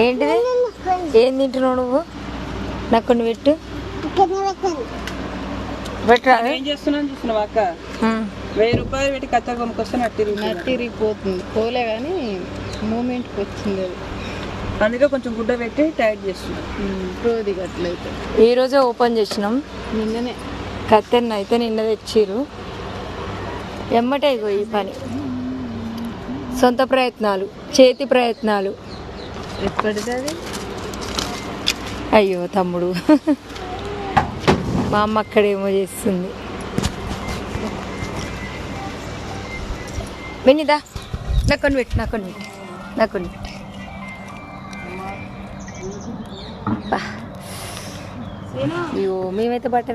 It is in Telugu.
ఏంటిది? ఏం తింటున్నావు నువ్వు? నాకు కొన్ని పెట్టు. పెట్టరా? ఏం చేస్తున్నాను చూస్తున్నావు అక్క? 1000 రూపాయలు పెట్టి కచ్చా కొనుక్కొస్తే నట్టిరిగిపోతుంది. పోలే కానీ మూమెంట్కి వచ్చింది అది, అందుకే కొంచెం గుడ్డ పెట్టి టైట్ చేస్తున్నాం. రోజు అట్లయితే ఈరోజే ఓపెన్ చేసినాం. నిన్ననే కత్తెన్న అయితే నిన్న తెచ్చిర్రు. ఎమ్మటే ఇగో ఈ పని, సొంత ప్రయత్నాలు, చేతి ప్రయత్నాలు. ఎప్పటిది అది? అయ్యో తమ్ముడు, మా అమ్మ అక్కడేమో చేస్తుంది. వినిదా నాకు కొన్ని పెట్టు, నాకు కొన్ని పెట్టు, నాకు కొన్ని పెట్టు. అయ్యో మేమైతే బట్ట